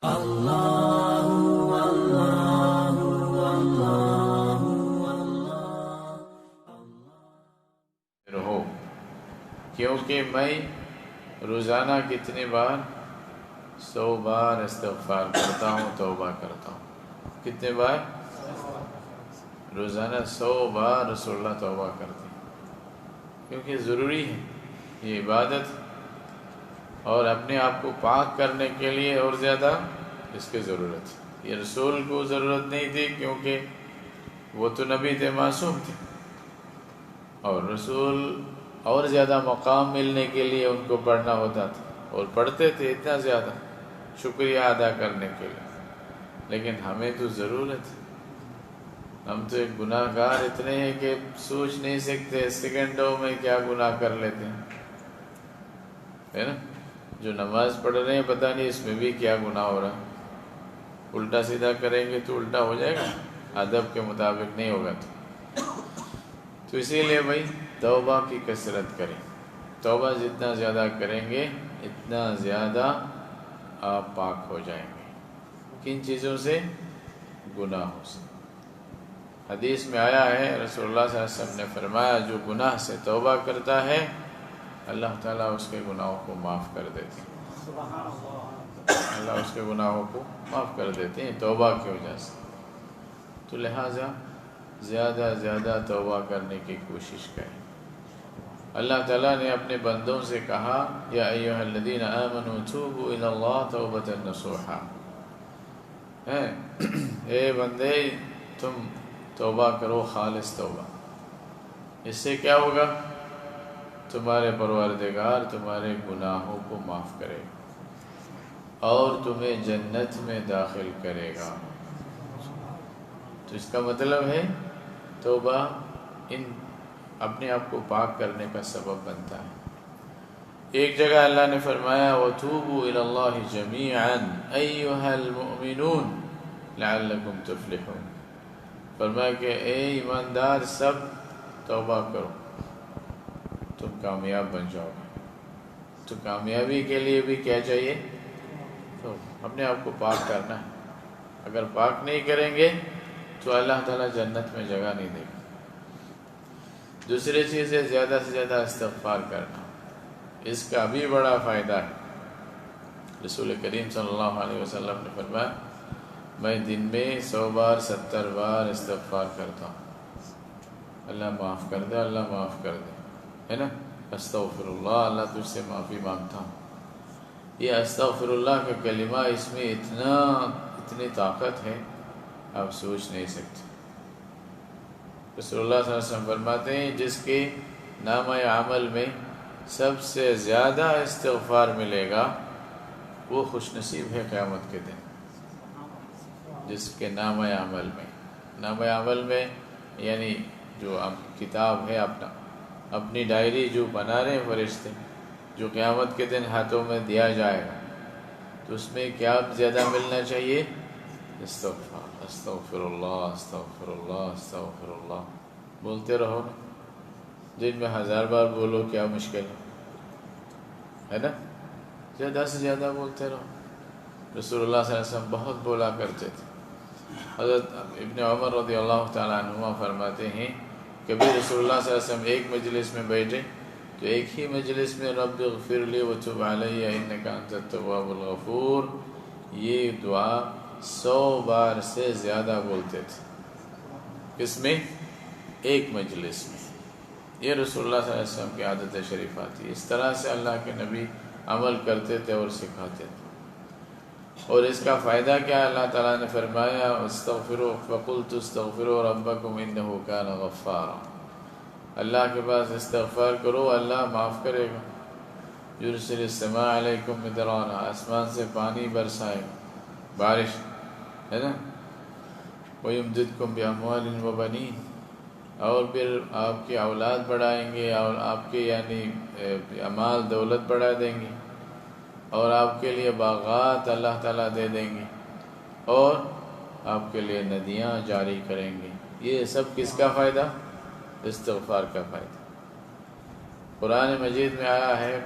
رہو، کیونکہ میں روزانہ کتنی بار 100 بار استغفار کرتا ہوں، توبہ کرتا ہوں۔ کتنے بار؟ روزانہ 100 بار رسول اللہ توبہ کرتے ہیں، کیونکہ ضروری ہے یہ عبادت، اور اپنے آپ کو پاک کرنے کے لیے اور زیادہ اس کی ضرورت ہے۔ یہ رسول کو ضرورت نہیں تھی، کیونکہ وہ تو نبی تھے، معصوم تھے، اور رسول اور زیادہ مقام ملنے کے لیے ان کو پڑھنا ہوتا تھا، اور پڑھتے تھے اتنا زیادہ شکریہ ادا کرنے کے لیے۔ لیکن ہمیں تو ضرورت ہے، ہم تو ایک گناہ گار اتنے ہیں کہ سوچ نہیں سکتے سیکنڈوں میں کیا گناہ کر لیتے ہیں، ہے نا؟ جو نماز پڑھ رہے ہیں پتہ نہیں اس میں بھی کیا گناہ ہو رہا ہے، الٹا سیدھا کریں گے تو الٹا ہو جائے گا، ادب کے مطابق نہیں ہوگا۔ تو اسی لیے بھائی توبہ کی کثرت کریں، توبہ جتنا زیادہ کریں گے اتنا زیادہ آپ پاک ہو جائیں گے۔ کن چیزوں سے؟ گناہوں سے۔ حدیث میں آیا ہے، رسول اللہ صلی اللہ علیہ وسلم نے فرمایا، جو گناہ سے توبہ کرتا ہے اللہ تعالیٰ اس کے گناہوں کو معاف کر دیتے ہیں، اللہ اس کے گناہوں کو معاف کر دیتے ہیں توبہ کی وجہ سے۔ تو لہٰذا زیادہ زیادہ توبہ کرنے کی کوشش کریں۔ اللہ تعالیٰ نے اپنے بندوں سے کہا، یا ایھا الذین آمنوا توبوا الی اللہ توبۃ نصوحا، اے بندے تم توبہ کرو، خالص توبہ۔ اس سے کیا ہوگا؟ تمہارے پروردگار تمہارے گناہوں کو معاف کرے گا اور تمہیں جنت میں داخل کرے گا۔ تو اس کا مطلب ہے توبہ اپنے آپ کو پاک کرنے کا سبب بنتا ہے۔ ایک جگہ اللہ نے فرمایا، وَتُوبُوا إِلَى اللَّهِ جَمِيعًا أَيُّهَا الْمُؤْمِنُونَ لَعَلَّكُمْ تُفْلِحُونَ، فرمایا کہ اے ایماندار سب توبہ کرو، تم کامیاب بن جاؤ گے۔ تو کامیابی کے لیے بھی کیا چاہیے؟ تو اپنے آپ کو پاک کرنا ہے۔ اگر پاک نہیں کریں گے تو اللہ تعالیٰ جنت میں جگہ نہیں دے گا۔ دوسری چیز ہے زیادہ سے زیادہ استغفار کرنا، اس کا بھی بڑا فائدہ ہے۔ رسول کریم صلی اللہ علیہ وسلم نے فرمایا، میں دن میں 100 بار 70 بار استغفار کرتا ہوں، اللہ معاف کر دے، اللہ معاف کر دے، ہے نا؟ استغفر اللہ، اللہ تجھ سے معافی مانگتا ہوں۔ یہ استغفر اللہ کا کلمہ، اس میں اتنی طاقت ہے آپ سوچ نہیں سکتے۔ رسول اللہ صلی اللہ علیہ وسلم فرماتے ہیں، جس کے نامہ عمل میں سب سے زیادہ استغفار ملے گا وہ خوش نصیب ہے قیامت کے دن۔ جس کے نامہ عمل میں یعنی جو کتاب ہے اپنی ڈائری جو بنا رہے ہیں فرشتے، جو قیامت کے دن ہاتھوں میں دیا جائے گا، تو اس میں کیا زیادہ ملنا چاہیے؟ استغفار، استغفر اللہ، استغفر اللہ، استغفر اللہ، بولتے رہو نا، دن میں 1000 بار بولو، کیا مشکل ہے نا؟ زیادہ سے زیادہ بولتے رہو۔ رسول اللہ صلی اللہ علیہ وسلم بہت بولا کرتے تھے۔ حضرت ابن عمر رضی اللہ تعالیٰ عنہما فرماتے ہیں، کبھی رسول اللہ صلی اللہ علیہ وسلم ایک مجلس میں بیٹھے تو ایک ہی مجلس میں رب اغفر لی وتب علی انک انت التواب الغفور، یہ دعا 100 بار سے زیادہ بولتے تھے۔ کس میں؟ ایک مجلس میں۔ یہ رسول اللہ صلی اللہ علیہ وسلم کی عادت شریفہ تھی، اس طرح سے اللہ کے نبی عمل کرتے تھے اور سکھاتے تھے۔ اور اس کا فائدہ کیا ہے؟ اللہ تعالیٰ نے فرمایا، استغفروا فقلت استغفروا ربکم انہ کان غفارا، اللہ کے پاس استغفار کرو، اللہ معاف کرے گا۔ یرسل السماء علیکم مدرارا، آسمان سے پانی برسائے گا، بارش، ہے نا؟ وَيُمْدِدْكُمْ بِأَمْوَالٍ وَبَنِينَ، اور پھر آپ کی اولاد بڑھائیں گے، اور آپ کے یعنی امال دولت بڑھا دیں گے، اور آپ کے لیے باغات اللہ تعالیٰ دے دیں گے، اور آپ کے لیے ندیاں جاری کریں گے۔ یہ سب کس کا فائدہ؟ استغفار کا فائدہ۔ قرآن مجید میں آیا ہے،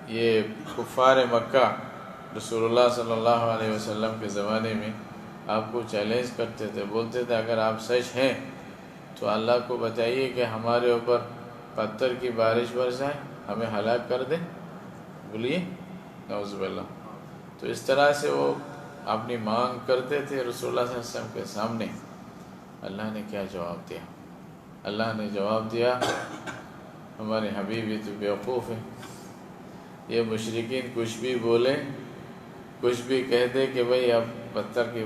یہ کفار مکہ رسول اللہ صلی اللہ علیہ وسلم کے زمانے میں آپ کو چیلنج کرتے تھے، بولتے تھے اگر آپ سچ ہیں تو اللہ کو بتائیے کہ ہمارے اوپر پتھر کی بارش برسائے، ہمیں ہلاک کر دے، بولیے نعوذ باللہ۔ تو اس طرح سے وہ اپنی مانگ کرتے تھے رسول اللہ صلی اللہ علیہ وسلم کے سامنے۔ اللہ نے کیا جواب دیا؟ اللہ نے جواب دیا، ہمارے حبیب تو بیوقوف ہے، یہ مشرکین کچھ بھی بولے، کچھ بھی کہہ دے کہ بھئی اب پتھر کی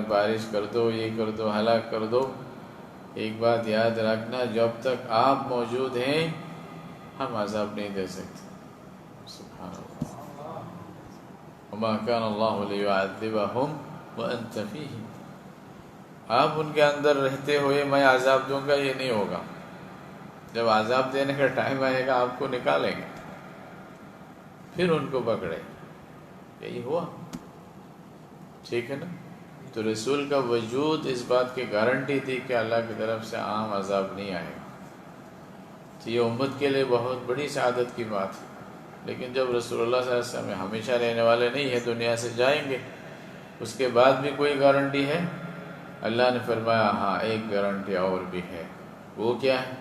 بارش کر دو، یہ کر دو، ہلاک کر دو، ایک بات یاد رکھنا، جب تک آپ موجود ہیں ہم عذاب نہیں دے سکتے۔ سبحان اللہ۔ وما كان الله ليعذبهم وانت فيهم، آپ ان کے اندر رہتے ہوئے میں عذاب دوں گا، یہ نہیں ہوگا۔ جب عذاب دینے کا ٹائم آئے گا آپ کو نکالیں گے، پھر ان کو پکڑے، یہی ہوا، ٹھیک ہے نا؟ تو رسول کا وجود اس بات کی گارنٹی تھی کہ اللہ کی طرف سے عام عذاب نہیں آئے گا۔ تو یہ امت کے لیے بہت بڑی سعادت کی بات ہے۔ لیکن جب رسول اللہ صلی اللہ علیہ وسلم ہمیشہ رہنے والے نہیں ہیں، دنیا سے جائیں گے، اس کے بعد بھی کوئی گارنٹی ہے؟ اللہ نے فرمایا ہاں ایک گارنٹی اور بھی ہے، وہ کیا ہے؟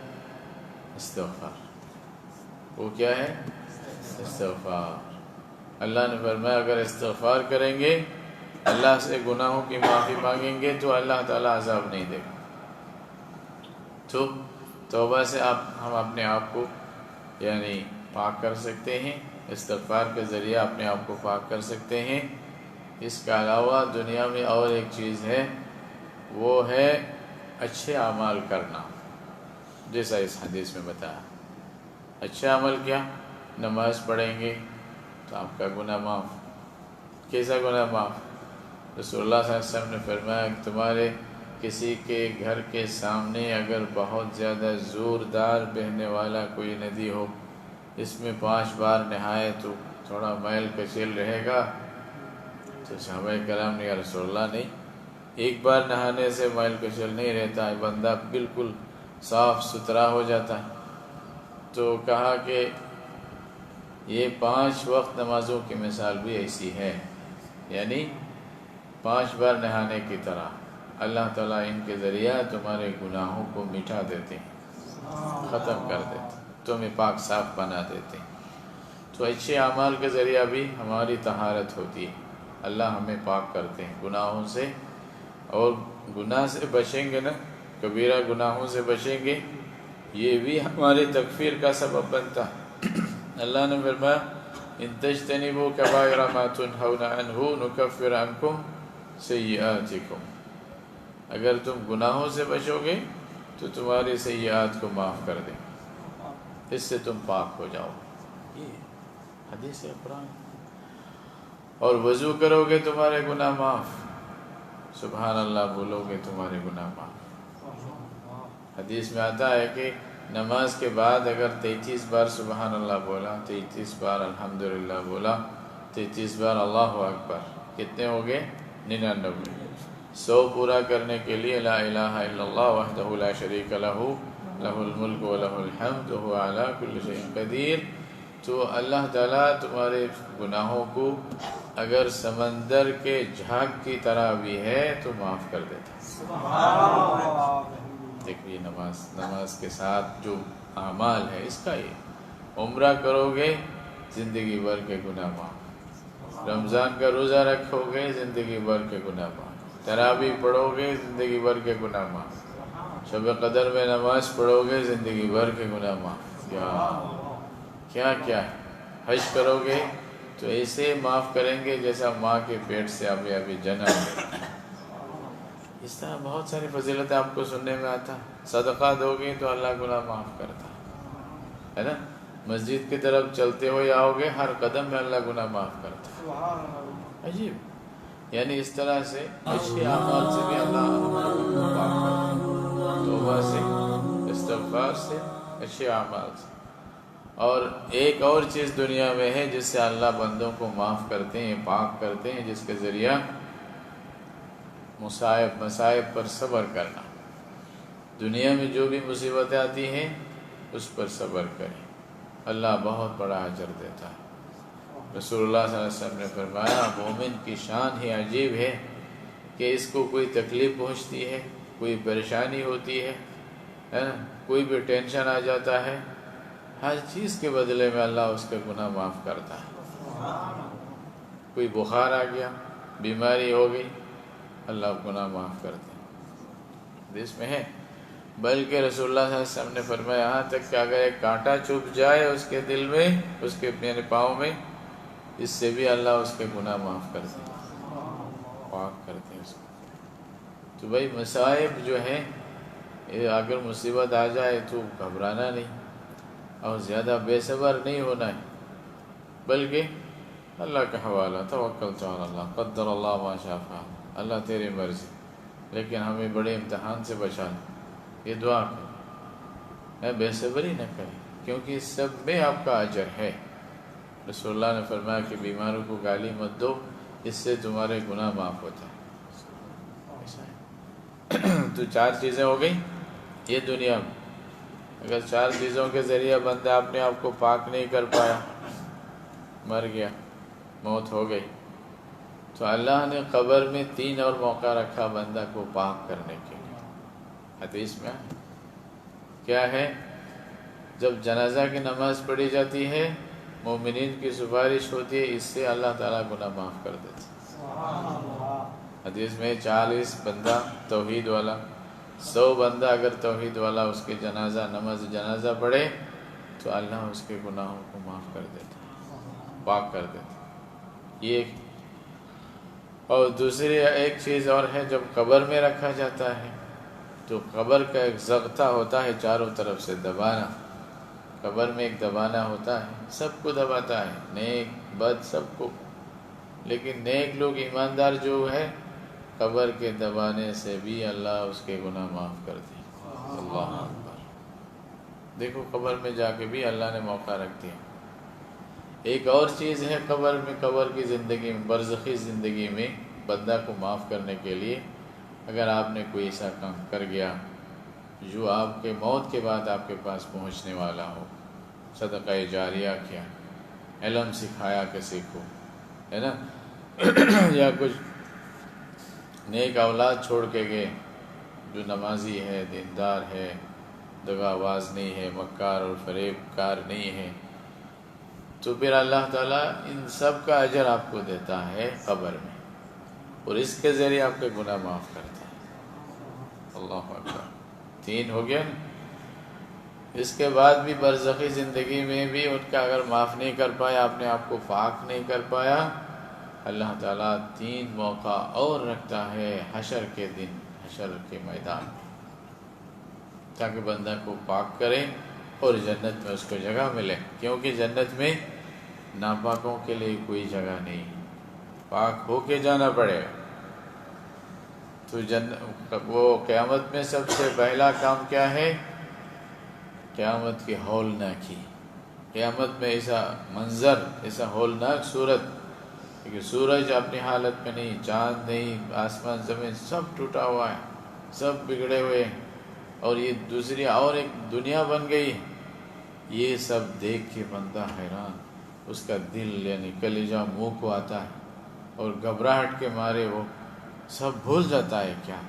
استغفار۔ وہ کیا ہے؟ استغفار۔ اللہ نے فرمایا اگر استغفار کریں گے، اللہ سے گناہوں کی معافی مانگیں گے تو اللہ تعالیٰ عذاب نہیں دے گا۔ تو توبہ سے ہم اپنے آپ کو یعنی پاک کر سکتے ہیں، استغفار کے ذریعہ اپنے آپ کو پاک کر سکتے ہیں۔ اس کے علاوہ دنیا میں اور ایک چیز ہے، وہ ہے اچھے اعمال کرنا، جیسا اس حدیث میں بتایا۔ اچھے عمل کیا؟ نماز پڑھیں گے تو آپ کا گناہ معاف۔ کیسا گناہ معاف؟ رسول اللہ صلی اللہ علیہ وسلم نے فرمایا کہ تمہارے کسی کے گھر کے سامنے اگر بہت زیادہ زوردار بہنے والا کوئی ندی ہو، اس میں 5 بار نہائے تو تھوڑا میل کچیل رہے گا، تو صحابہ کرام نے یا رسول اللہ نہیں، ایک بار نہانے سے میل کچیل نہیں رہتا ہے، بندہ بالکل صاف ستھرا ہو جاتا ہے۔ تو کہا کہ یہ 5 وقت نمازوں کی مثال بھی ایسی ہے، یعنی 5 بار نہانے کی طرح اللہ تعالیٰ ان کے ذریعہ تمہارے گناہوں کو مٹا دیتے ہیں، ختم کر دیتے ہیں، تمہیں پاک صاف بنا دیتے ہیں۔ تو اچھے اعمال کے ذریعہ بھی ہماری طہارت ہوتی ہے، اللہ ہمیں پاک کرتے ہیں گناہوں سے، اور گناہ سے بچیں گے نا، کبیرہ گناہوں سے بچیں گے، یہ بھی ہماری تکفیر کا سبب بنتا ہے۔ اللہ نے فرمایا ان تجتنبوا کبائر ما تنہون عنہ نکفر عنکم سیئاتکم، اگر تم گناہوں سے بچو گے تو تمہاری سیئات کو معاف کر دیں، اس سے تم پاک ہو جاؤ، یہ حدیث قرآن۔ اور وضو کرو گے تمہارے گناہ معاف، سبحان اللہ بولو گے تمہارے گناہ معاف۔ حدیث میں آتا ہے کہ نماز کے بعد اگر 33 بار سبحان اللہ بولا، 33 بار الحمدللہ بولا، 33 بار اللہ اکبر، کتنے ہو گئے؟ 99۔ 100 پورا کرنے کے لیے لا الہ الا اللہ وحدہ لا شریک لہ لہ الملک ولہ الحمد وہو علی کل شیء قدیر۔ تو اللہ تعالیٰ تمہارے گناہوں کو اگر سمندر کے جھاگ کی طرح بھی ہے تو معاف کر دیتا ہے۔ دیکھیے نماز کے ساتھ جو اعمال ہے اس کا یہ، عمرہ کرو گے زندگی بھر کے گناہ معاف، رمضان کا روزہ رکھو گے زندگی بھر کے گناہ معاف، تراویح پڑھو گے زندگی بھر کے گناہ معاف، شب قدر میں نماز پڑھو گے زندگی بھر کے گناہ معاف، کیا کیا ہے۔ حج کرو گے تو ایسے معاف کریں گے جیسا ماں کے پیٹ سے ابھی جنم ہے۔ اس طرح بہت ساری فضیلتیں آپ کو سننے میں آتا ہے۔ صدقہ دو گے تو اللہ گناہ معاف کرتا ہے نا؟ مسجد کی طرف چلتے ہوئے آؤ گے، ہر قدم میں اللہ گناہ معاف کرتا ہے۔ عجیب، یعنی اس طرح سے اچھے اعمال سے بھی اللہ معاف کرتا ہے، توبہ سے، استغفار سے، اچھے اعمال سے۔ اور ایک اور چیز دنیا میں ہے جس سے اللہ بندوں کو معاف کرتے ہیں، پاک کرتے ہیں، جس کے ذریعہ مصائب پر صبر کرنا۔ دنیا میں جو بھی مصیبتیں آتی ہیں اس پر صبر کریں، اللہ بہت بڑا اجر دیتا ہے۔ رسول اللہ صلی اللہ علیہ وسلم نے فرمایا مومن کی شان ہی عجیب ہے کہ اس کو کوئی تکلیف پہنچتی ہے، کوئی پریشانی ہوتی ہے نا، کوئی بھی ٹینشن آ جاتا ہے، ہر چیز کے بدلے میں اللہ اس کے گناہ معاف کرتا ہے۔ کوئی بخار آ گیا، بیماری ہو گئی، اللہ گناہ معاف کرتے ہیں، حدیث میں ہے۔ بلکہ رسول اللہ صلی اللہ علیہ وسلم نے فرمایا یہاں تک کہ اگر ایک کانٹا چبھ جائے اس کے دل میں، اس کے میرے پاؤں میں، اس سے بھی اللہ اس کے گناہ معاف کرتے ہیں، پاک کرتے ہیں اس کو۔ تو بھائی مصائب جو ہیں، اگر مصیبت آ جائے تو گھبرانا نہیں اور زیادہ بے صبر نہیں ہونا ہے، بلکہ اللہ کا حوالہ، توکلت علی اللہ، قدر اللہ ما شاء فعل، اللہ تیری مرضی، لیکن ہمیں بڑے امتحان سے بچا لے، یہ دعا کریں، بے صبری نہ کریں، کیونکہ اس سب میں آپ کا اجر ہے۔ رسول اللہ نے فرمایا کہ بیماروں کو گالی مت دو، اس سے تمہارے گناہ معاف ہوتا ہے۔ تو 4 چیزیں ہو گئی یہ دنیا میں۔ اگر 4 چیزوں کے ذریعے بندہ اپنے آپ کو پاک نہیں کر پایا، مر گیا، موت ہو گئی، تو اللہ نے قبر میں 3 اور موقع رکھا بندہ کو پاک کرنے کے لیے۔ حدیث میں کیا ہے؟ جب جنازہ کی نماز پڑھی جاتی ہے، مومنین کی سفارش ہوتی ہے، اس سے اللہ تعالیٰ گناہ معاف کر دیتے ہیں۔ حدیث میں 40 بندہ توحید والا، 100 بندہ اگر توحید والا اس کے نماز جنازہ پڑھے تو اللہ اس کے گناہوں کو معاف کر دیتا ہے، پاک کر دیتا ہے۔ یہ اور دوسری ایک چیز اور ہے، جب قبر میں رکھا جاتا ہے تو قبر کا ایک ضابطہ ہوتا ہے چاروں طرف سے دبانا۔ قبر میں ایک دبانا ہوتا ہے، سب کو دباتا ہے، نیک بد سب کو، لیکن نیک لوگ ایماندار جو ہے، قبر کے دبانے سے بھی اللہ اس کے گناہ معاف کرتے ہیں۔ اللہ اکبر۔ دیکھو قبر میں جا کے بھی اللہ نے موقع رکھ دیا۔ ایک اور چیز ہے قبر میں، قبر کی زندگی میں، برزخی زندگی میں بندہ کو معاف کرنے کے لیے، اگر آپ نے کوئی ایسا کام کر گیا جو آپ کے موت کے بعد آپ کے پاس پہنچنے والا ہو، صدقہ جاریہ کیا، علم سکھایا کسی کو، ہے نا، یا کچھ نیک اولاد چھوڑ کے گئے جو نمازی ہے، دیندار ہے، دغاباز نہیں ہے، مکار اور فریب کار نہیں ہے، تو پھر اللہ تعالیٰ ان سب کا اجر آپ کو دیتا ہے قبر میں، اور اس کے ذریعے آپ کے گناہ معاف کرتا ہے۔ اللہ اکبر۔ 3 ہو گیا نا۔ اس کے بعد بھی برزخی زندگی میں بھی ان کا اگر معاف نہیں کر پایا، اپنے آپ کو پاک نہیں کر پایا، اللہ تعالیٰ 3 موقع اور رکھتا ہے حشر کے دن، حشر کے میدان میں، تاکہ بندہ کو پاک کرے اور جنت میں اس کو جگہ ملے، کیونکہ جنت میں ناپاکوں کے لیے کوئی جگہ نہیں، پاک ہو کے جانا پڑے گا۔ تو وہ قیامت میں سب سے پہلا کام کیا ہے؟ قیامت کی ہولناکی۔ قیامت میں ایسا منظر، ایسا ہولناک صورت کہ سورج اپنی حالت میں نہیں، چاند نہیں، آسمان زمین سب ٹوٹا ہوا ہے، سب بگڑے ہوئے ہیں، اور یہ دوسری اور ایک دنیا بن گئی ہے۔ یہ سب دیکھ کے بندہ حیران، اس کا دل یعنی کلیجہ منہ کو آتا ہے، اور گھبراہٹ کے مارے وہ سب بھول جاتا ہے کیا ہے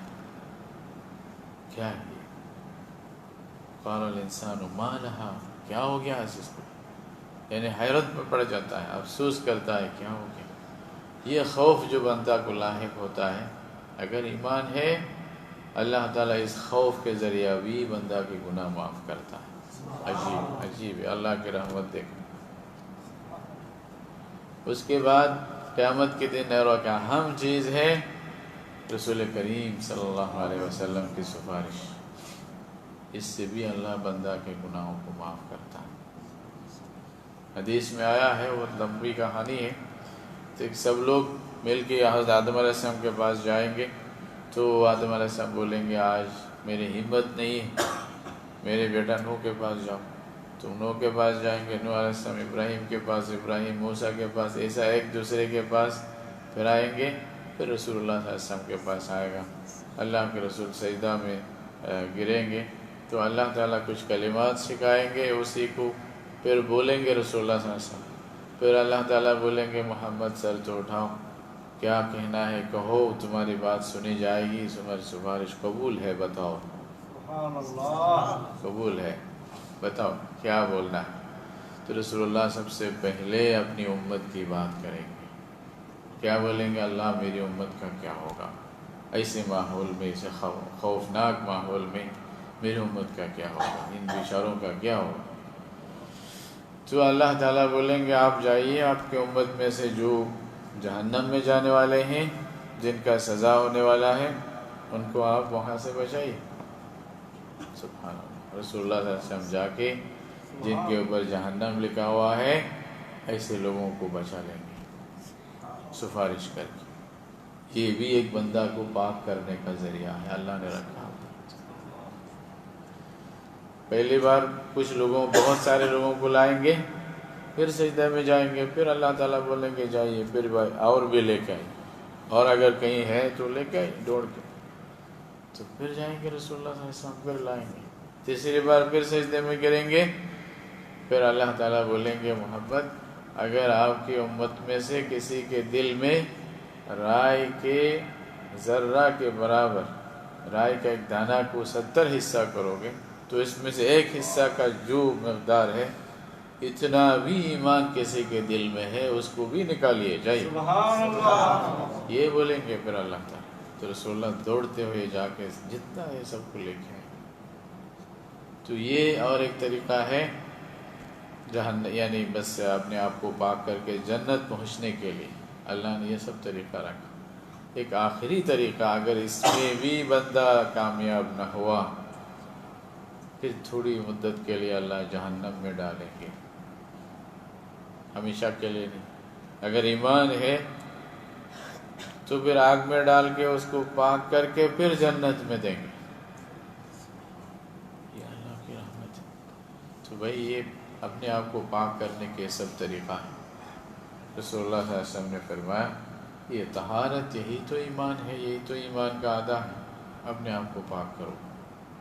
یہ۔ قال الانسان ما لہا، کیا ہو گیا اس کو، یعنی حیرت میں پڑ جاتا ہے، افسوس کرتا ہے کیا ہو گیا۔ یہ خوف جو بندہ کو لاحق ہوتا ہے، اگر ایمان ہے، اللہ تعالیٰ اس خوف کے ذریعہ بھی بندہ کے گناہ معاف کرتا ہے۔ عجیب عجیب ہے اللہ کی رحمت دیکھو۔ اس کے بعد قیامت کے دن اور کیا اہم چیز ہے، رسول کریم صلی اللہ علیہ وسلم کی سفارش، اس سے بھی اللہ بندہ کے گناہوں کو معاف کرتا ہے۔ حدیث میں آیا ہے، وہ لمبی کہانی ہے، تو سب لوگ مل کے حضرت آدم علیہ السلام کے پاس جائیں گے، تو آدم علیہ السلام بولیں گے آج میری ہمت نہیں ہے، میرے بیٹا نوح کے پاس جاؤ، تو نوح کے پاس جائیں گے، نوح علیہ السلام ابراہیم کے پاس، ابراہیم موسیٰ کے پاس، ایسا ایک دوسرے کے پاس پھر آئیں گے، پھر رسول اللہ صلی اللہ علیہ وسلم کے پاس آئے گا۔ اللہ کے رسول سجدہ میں گریں گے تو اللہ تعالیٰ کچھ کلمات سکھائیں گے اسی کو، پھر بولیں گے رسول اللہ صلی اللہ علیہ وسلم، پھر اللہ تعالیٰ بولیں گے محمد سر تو اٹھاؤ، کیا کہنا ہے کہو، تمہاری بات سنی جائے گی، تمہاری سفارش قبول ہے، بتاؤ سبحان اللہ، قبول ہے، بتاؤ کیا بولنا ہے۔ تو رسول اللہ سب سے پہلے اپنی امت کی بات کریں گے، کیا بولیں گے؟ اللہ میری امت کا کیا ہوگا، ایسے ماحول میں، ایسے خوفناک ماحول میں میری امت کا کیا ہوگا، ان بیچاروں کا کیا ہوگا۔ تو اللہ تعالیٰ بولیں گے آپ جائیے، آپ کی امت میں سے جو جہنم میں جانے والے ہیں، جن کا سزا ہونے والا ہے، ان کو آپ وہاں سے بچائیے۔ سبحان اللہ، رسول اللہ صلی اللہ علیہ وسلم جا کے جن کے اوپر جہنم لکھا ہوا ہے ایسے لوگوں کو بچا لیں گے سفارش کر کے۔ یہ بھی ایک بندہ کو پاک کرنے کا ذریعہ ہے، اللہ نے رکھا۔ پہلی بار کچھ لوگوں، بہت سارے لوگوں کو لائیں گے، پھر سجدہ میں جائیں گے، پھر اللہ تعالیٰ بولیں گے جائیے، پھر بھائی اور بھی لے کے آئیے، اور اگر کہیں ہے تو لے کے آئیے دوڑ کے، تو پھر جائیں گے رسول اللہ صلی اللہ علیہ وسلم، پھر لائیں گے، تیسری بار پھر سجدے میں گریں گے، پھر اللہ تعالیٰ بولیں گے محمد اگر آپ کی امت میں سے کسی کے دل میں رائے کے ذرہ کے برابر، رائے کا ایک دانہ کو 70 حصہ کرو گے تو اس میں سے ایک حصہ کا جو مقدار ہے، اتنا بھی ایمان کسی کے دل میں ہے، اس کو بھی نکالیے جائیے۔ سبحان اللہ، یہ بولیں گے پھر اللہ تعالیٰ، تو رسول اللہ دوڑتے ہوئے جا کے جتنا ہے سب کو لے کے آئے۔ تو یہ اور ایک طریقہ ہے یعنی بس اپنے آپ کو پاک کر کے جنت پہنچنے کے لیے اللہ نے یہ سب طریقہ رکھا۔ ایک آخری طریقہ، اگر اس میں بھی بندہ کامیاب نہ ہوا، پھر تھوڑی مدت کے لیے اللہ جہنم میں ڈالیں گے، ہمیشہ کے لیے نہیں۔ اگر ایمان ہے تو پھر آگ میں ڈال کے اس کو پاک کر کے پھر جنت میں دیں گے، یہ اللہ کی رحمت ہے۔ تو بھائی یہ اپنے آپ کو پاک کرنے کے سب طریقہ ہیں۔ رسول اللہ صلی اللہ علیہ وسلم نے فرمایا یہ طہارت، یہی تو ایمان ہے، یہی تو ایمان کا آدھا ہے، اپنے آپ کو پاک کرو۔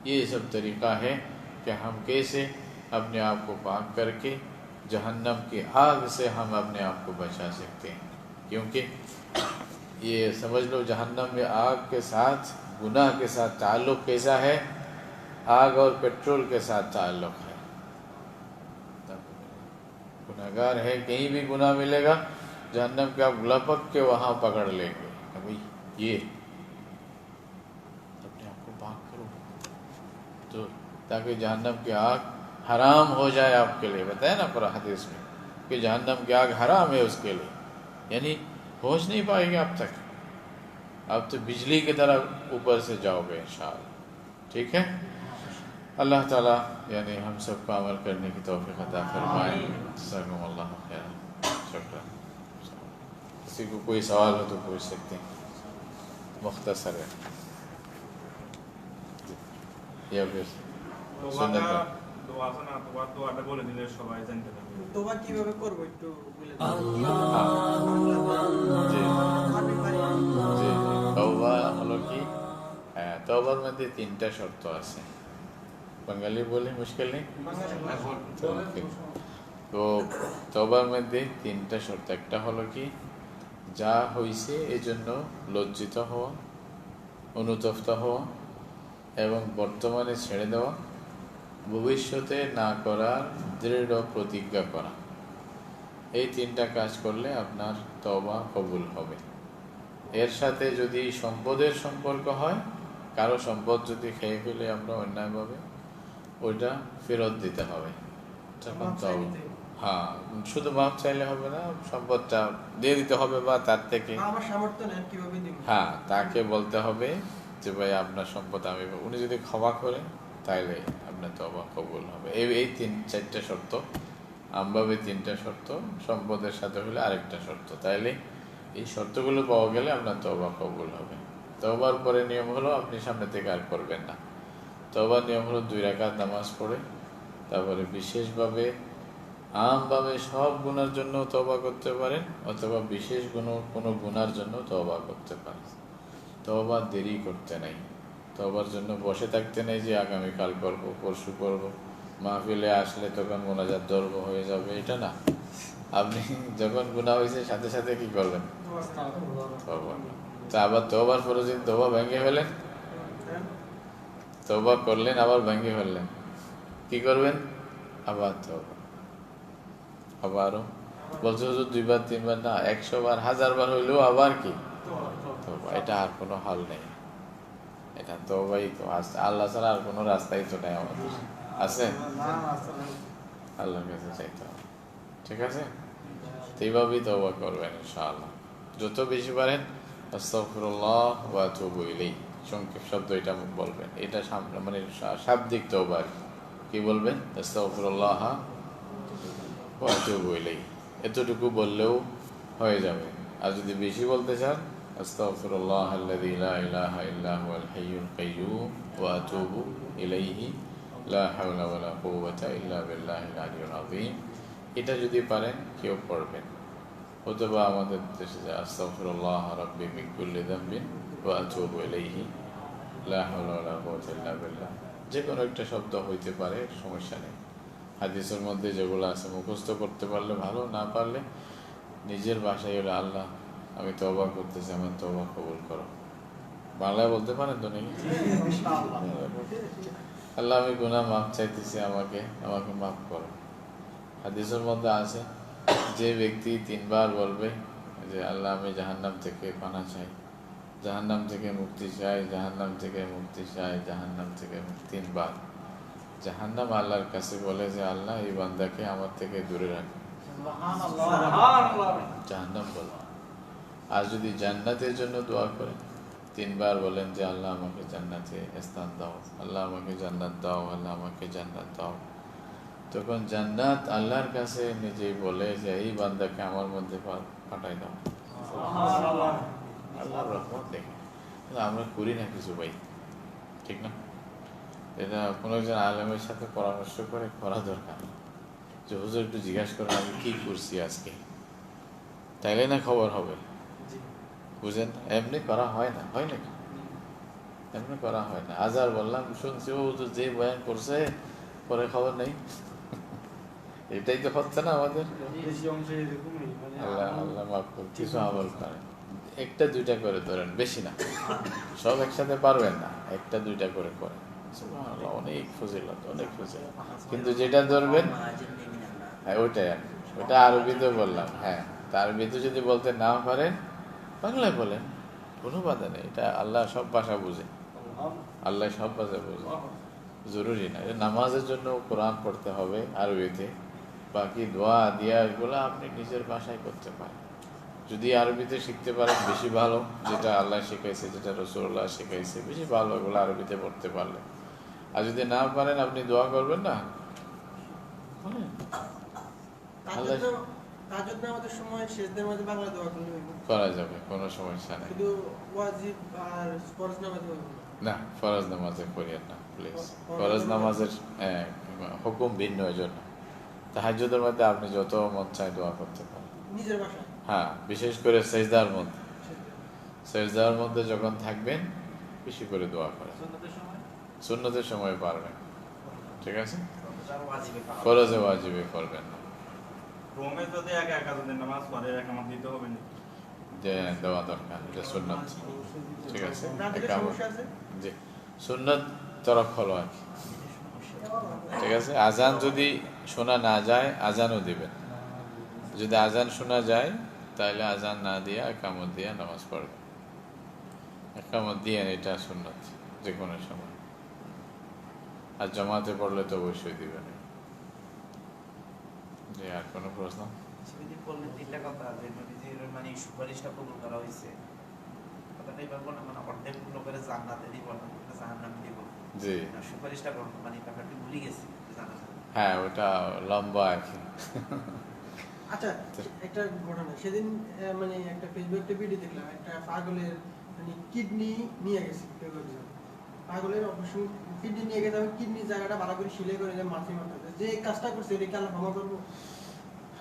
یہ سب طریقہ ہے کہ ہم کیسے اپنے آپ کو پاک کر کے جہنم کی آگ سے ہم اپنے آپ کو بچا سکتے ہیں، کیونکہ یہ سمجھ لو جہنم میں آگ کے ساتھ، گناہ کے ساتھ تعلق کیسا ہے، آگ اور پیٹرول کے ساتھ تعلق ہے۔ گناہگار ہے، کہیں بھی گناہ ملے گا جہنم کے آپ لپک کے وہاں پکڑ لیں گے، ابھی یہ اپنے آپ کو پاک کرو تو تاکہ جہنم کی آگ حرام ہو جائے آپ کے لیے۔ بتایا نا پورا حدیث میں کہ جہنم کی آگ حرام ہے اس کے لیے، یعنی پہنچ نہیں پائے گے اب تک، اب تو بجلی کی طرح اوپر سے جاؤ گے انشاءاللہ۔ ٹھیک ہے، اللہ تعالیٰ یعنی ہم سب کو عمل کرنے کی توفیق عطا فرمائے۔ جزاکم اللہ خیر، شکرا۔ کسی کو کوئی سوال ہو تو پوچھ سکتے ہیں، مختصر ہے یا پھر سنت میں۔ দোয়াটা বলে দিলে সবাই জানতে পারবে। তোবা কিভাবে করবো একটু বলে দিন। جی جی توبہ হলো কি তওবার মধ্যে তিনটা শর্ত আছে, বাঙালি বলে মুশকিল নেই তো তওবার মধ্যে তিনটা শর্ত। একটা হলো কি যা হয়েছে এই জন্য লজ্জিত হওয়া, অনুতপ্ত হওয়া এবং বর্তমানে ছেড়ে দেওয়া, ভবিষ্যতে না করার দৃঢ় প্রতিজ্ঞা করা। এই তিনটা কাজ করলে আপনার তওবা কবুল হবে। এর সাথে যদি সম্পদের সম্পর্ক হয়, কারো সম্পদ যদি খেয়ে ফেলে আমরা অন্যায়ভাবে, ওইটা ফেরত দিতে হবে তখন তওবা। হ্যাঁ, শুধু মাপ চাইলে হবে না, সম্পদটা দিয়ে দিতে হবে বা তার থেকে আমার সামর্থ্য নেই কিভাবে দিব। হ্যাঁ, তাকে বলতে হবে যে ভাই আপনার সম্পদ আমি, উনি যদি ক্ষমা করেন তাইলে আপনার তওবা কবুল হবে। এই তিন চারটা শর্ত, আমভাবে তিনটা শর্ত, সম্পদের সাথে হলে আরেকটা শর্ত, তাইলে এই শর্তগুলো পাওয়া গেলে আপনার তওবা কবুল হবে। তওবার পরে নিয়ম হলো আপনি সামনে থেকে আর করবেন না। তওবার নিয়ম হলো 2 রাকাত নামাজ পড়ে, তারপরে বিশেষভাবে আমভাবে সব গুনার জন্য তওবা করতে পারেন, অথবা বিশেষ কোনো গুনার জন্য তওবা করতে পারেন। তওবা দেরি করতে নাই, তওবার জন্য বসে থাকতে নেই যে আগামীকাল করব, পরশু করব, মাহফিলে আসলে তখন মোনাজাত দর্ব হয়ে যাবে, এটা না। আপনি যখন গুনাহ হয়েছে সাথে সাথে কি করবেন? তওবা। তা আবার তওবার পরে যদি তওবা ভেঙে ফেলেন, তওবা করলেন আবার ভেঙে ফেললেন, কি করবেন? আবার তওবা, আবারও। বলছে হুজুর 2 বার 3 বার না, 100 বার 1000 বার হইলেও আবার কি তওবা। এটা আর কোনো হাল নেই, এটা তওবাই তো। আল্লাহ ছাড়া আর কোনো রাস্তাই তো নেই আমাদের, আছে? আল্লাহর কাছে চাইতে হবে, ঠিক আছে? তো এইভাবেই তওবা করবেন ইনশাআল্লাহ। যত বেশি পারেন আস্তাগফিরুল্লাহ ওয়া আতুবু ইলাইহি, সংক্ষেপ শব্দ এটা বলবেন। এটা সামনে মানে শাব্দিক তওবা আর কি। কি বলবেন? আস্তাগফিরুল্লাহ ওয়া আতুবু ইলাইহি, এতটুকু বললেও হয়ে যাবে। আর যদি বেশি বলতে চান, আস্তাগফিরুল্লাহ আল্লাযী লা ইলাহা ইল্লা হুয়াল হাইয়ুল কাইয়্যুম ওয়া আতুবু ইলাইহি লা হাওলা ওয়া লা কুওয়াতা ইল্লা বিল্লাহিল আলিয়্যিল আযীম। এটা যদি পারেন কেউ পড়বেন। অথবা আমাদের দেশে যে আস্তাগফিরুল্লাহ রাব্বি মিন কুল্লি যামবিন ওয়া আতুবু ইলাইহি লা হাওলা ওয়া লা কুওয়াতা ইল্লা বিল্লাহ, যে কোনো একটা শব্দ হইতে পারে, সমস্যা নেই। হাদিসের মধ্যে যেগুলো আছে মুখস্থ করতে পারলে ভালো, না পারলে নিজের ভাষায় হলে আল্লাহ আমি তওবা করতেছি, আমার তওবা কবুল করো। বাংলায় বলতে পারেন তো নাকি? আল্লাহ আমি গুনাহ মাফ চাইতেছি, আমাকে মাফ করো। হাদিসের মধ্যে আছে যে ব্যক্তি 3 বার বলবে যে আল্লাহ আমি জাহান্নাম থেকে পানা চাই, জাহান্নাম থেকে মুক্তি চাই, জাহান্নাম থেকে মুক্তি চাই, জাহান্নাম থেকে মুক্তি, 3 বার। জাহান্নাম আল্লাহর কাছে বলে যে আল্লাহ এই বান্দাকে আমার থেকে দূরে রাখো, জাহান্নাম বলে। আর যদি জান্নাতের জন্য দোয়া করেন, 3 বার বলেন যে আল্লাহ আমাকে জান্নাতে স্থান দাও, আল্লাহ আমাকে জান্নাত দাও, আল্লাহ আমাকে জান্নাত দাও, তখন জান্নাত আল্লাহর কাছে নিজেই বলে যে এই বান্দাকে আমার মধ্যে পাঠাই দাও। আল্লাহর রহমত দেখে। আমরা করি না কিছু ভাই, ঠিক না? এটা কোনো একজন আলেমের সাথে পরামর্শ করে করা দরকার, যে হুজুর একটু জিজ্ঞাসা করেন আমি কি করছি আজকে, তাইলে না খবর হবে। বুঝেন? এমনি করা হয় না, হয় নাকি? এমনি করা হয় না। আজার বললাম শুনছি, ও যে বয়ান করছে পরে খবর নেই, এটাই তো হচ্ছে না আমাদের। আল্লাহ আল্লাহ মাফ করুন, কিছু আমল করেন, 1টা 2টা করে ধরেন, বেশি না, সব একসাথে পারবেন না, 1টা 2টা করে করেন। সুবহানাল্লাহ, অনেক ফজিলত, অনেক ফজিলত। কিন্তু যেটা ধরবেন, হ্যাঁ ওইটাই, ওটা আরবিতে বললাম। হ্যাঁ, তার আরবিতে যদি বলতে না পারেন বাংলায় বলেন, কোনো বাধা নেই। এটা আল্লাহ সব ভাষা বুঝে, আল্লাহ সব ভাষা বুঝে, জরুরি না। নামাজের জন্য কোরআন পড়তে হবে আরবিতে, বাকি দোয়া দিয়া এগুলো আপনি নিজের ভাষায় করতে পারেন। যদি আরবিতে শিখতে পারেন বেশি ভালো, যেটা আল্লাহ শিখাইছে, যেটা রাসূলুল্লাহ শিখাইছে, বেশি ভালো এগুলো আরবিতে পড়তে পারলে। আর যদি না পারেন আপনি দোয়া করবেন না, আমাদের সময় শেষদের মধ্যে বাংলা দোয়া করলে করা যাবে, কোনো সমস্যা নেই। শুধু ওয়াজিব আর ফরজ নামাজ না, ফরজ নামাজে করিয়েন না প্লিজ। ফরজ নামাজের হুকুম ভিন্ন, এর জন্য তাহাজ্জুদের মধ্যে আপনি যত মন চায় দোয়া করতে পারেন নিজের ভাষায়। হ্যাঁ, বিশেষ করে সেজদার মধ্যে, সেজদার মধ্যে যখন থাকবেন বেশি করে দোয়া করেন। সুন্নতের সময় পারবেন, ঠিক আছে? ফরজে ওয়াজিবে করবেন না। রোমে যদি একা একা যদি নামাজ পড়ে একামত দিতে হবে না, যে দেওয়া দরকার, এটা সুন্নত, ঠিক আছে? সমস্যা আছে, জি, সুন্নত তরফ হলো আর কি, ঠিক আছে? আজান যদি শোনা না যায় আজানও দিবেন, যদি আজান শোনা যায় তাহলে আজান না দিয়া একামত দিয়া নামাজ পড়বেন। একামত দিয়ে এটা সুন্নত যে কোনো সময়। আর জমাতে পড়লে তো অবশ্যই দিবেন। যে আর কোনো প্রশ্ন? সুপারিশটা কবুল করা হয়েছে, কথাটাই বলবো না, মানে অর্ধেক গুলো করে জান্নাতে দিব, জাহান্নামে দিব। জি, সুপারিশটা করবো, মানে ব্যাপারটা ভুলে গেছি। হ্যাঁ ওটা লম্বা আর কি। আচ্ছা, একটা ঘটনা সেদিন মানে একটা ফেসবুকে ভিডিও দেখলাম, একটা পাগলের মানে কিডনি নিয়ে গেছে, পাগলের অপারেশন কিডনি নিয়ে গেছে, কিডনি জায়গাটা ভালো করে সিলাই করে মাছি মারতে, যে কাজটা করছে এটাকে আল্লাহ ক্ষমা করবো?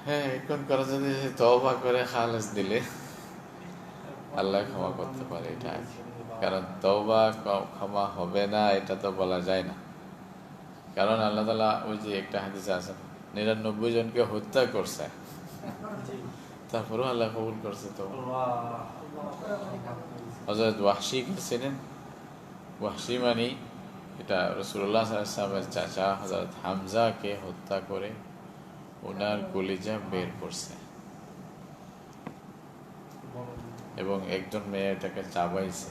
হ্যাঁ, এখন করা যদি তওবা করে খালেস দিলে আল্লাহ ক্ষমা করতে পারে, এটা আর কি। কারণ তওবা ক্ষমা হবে না এটা তো বলা যায় না। কারণ আল্লাহ তাআলা ওই যে একটা হাদিসে আছে 99 জনকে হত্যা করছে, তারপরেও আল্লাহ কবুল করছে। তো হযরত ওয়াহশীকে চেনেন? ওয়াহশী মানে এটা রাসূলুল্লাহ সাল্লাল্লাহু আলাইহি ওয়াসাল্লামের চাচা হযরত হামজাকে হত্যা করে ওনার কলিজা বের করছে এবং একজন মেয়ে এটাকে চাবাইছে।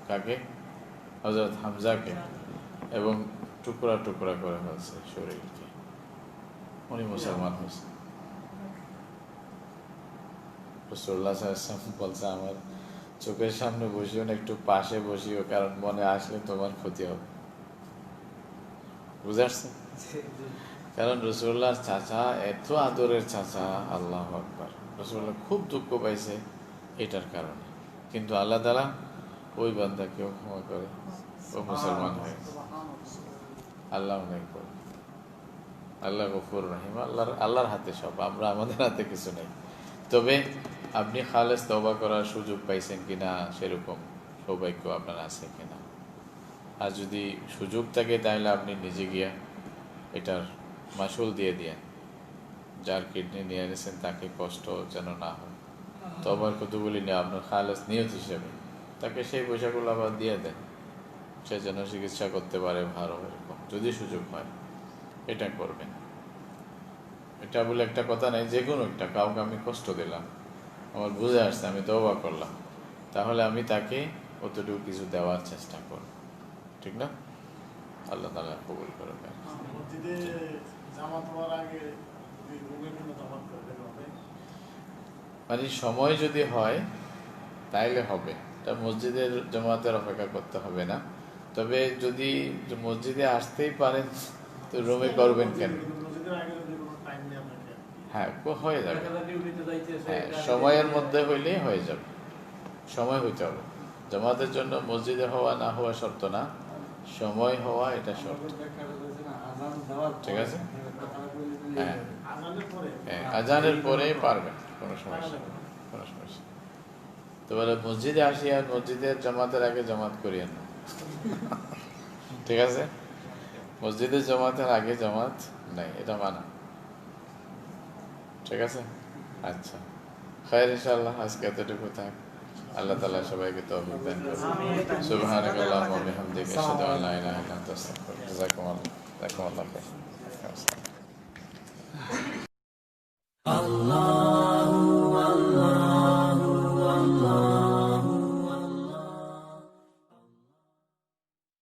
কাকে? হযরত হামজাকে, এবং টুকরা টুকরা করে ফেলছে শরীরকে। উনি মুসলমান হয়েছে। রাসূলুল্লাহ সাল্লাল্লাহু আলাইহি ওয়াসাল্লাম বলছে, আমার চোখের সামনে বসিও না, একটু পাশে বসিও, কারণ মনে আসলে তোমার ক্ষতি হবে। বুঝে আসছে? কারণ রাসূলুল্লাহর চাচা এত আদরের চাচা, আল্লাহু আকবার। রাসূলুল্লাহ খুব দুঃখ পাইছে এটার কারণে, কিন্তু আল্লাহ তাআলা ওই বান্দাকেও ক্ষমা করে, ও মুসলমান হয়ে গেছে। আল্লাহ অনেক বড়, আল্লাহ গফুর রহিম। আল্লাহর হাতে সব, আমরা আমাদের হাতে কিছু নেই। তবে আপনি খালেস তওবা করার সুযোগ পাইছেন কিনা, সেরকম সৌভাগ্য আপনার আছে কিনা। আর যদি সুযোগ থাকে তাহলে আপনি নিজে গিয়া এটার মাসুল দিয়ে দিয়েন। যার কিডনি নিয়ে এনেছেন তাকে কষ্ট যেন না হয়। তওবার কতগুলি নিয়ে আপনার খালেস নিয়ত হিসেবে তাকে সেই পয়সাগুলো আবার দিয়ে দেন, সে যেন চিকিৎসা করতে পারে ভালো, এরকম যদি সুযোগ হয় এটা করবেন। এটা বলে একটা কথা নাই, যে কোনো একটা কাউকে আমি কষ্ট দিলাম, আমার বুঝে আসছে, আমি তওবা করলাম, তাহলে আমি তাকে অতটুকু কিছু দেওয়ার চেষ্টা করব, ঠিক না? আল্লাহ তাআলা কবুল করবেন। মানে সময় যদি হয় তাইলে হবে, এটা মসজিদের জামাতের অপেক্ষা করতে হবে না। তবে যদি মসজিদে আসতেই পারেন তো রুমে করবেন কেন? হ্যাঁ, হয়ে যাবে। হ্যাঁ, সময়ের মধ্যে হইলেই হয়ে যাবে, সময় হইতে হবে। জামাতের জন্য মসজিদে হওয়া না হওয়া শর্ত না, সময় হওয়া এটা শর্ত। ঠিক আছে? হ্যাঁ, আজানের পরে পারবেন, কোনো সমস্যা নেই, কোনো সমস্যা। তো বলে মসজিদে আসি আর মসজিদের জামাতের আগে জামাত করিয়েন না, ঠিক আছে? মসজিদের জামাতের আগে জামাত নাই, এটা মানা, ঠিক আছে? আচ্ছা, খায়ের ইনশাআল্লাহ। আজকে এতটুকু থাক। আল্লাহ তাআলা সবাইকে তৌফিক দান করুন। সুবহানাকাল্লাহুম্মা ওয়া বিহামদিকা আশহাদু আল্লা ইলাহা ইল্লা আনতা আস্তাগফিরুকা ওয়া আতুবু ইলাইক। জাযাকুমুল্লাহ খাইর।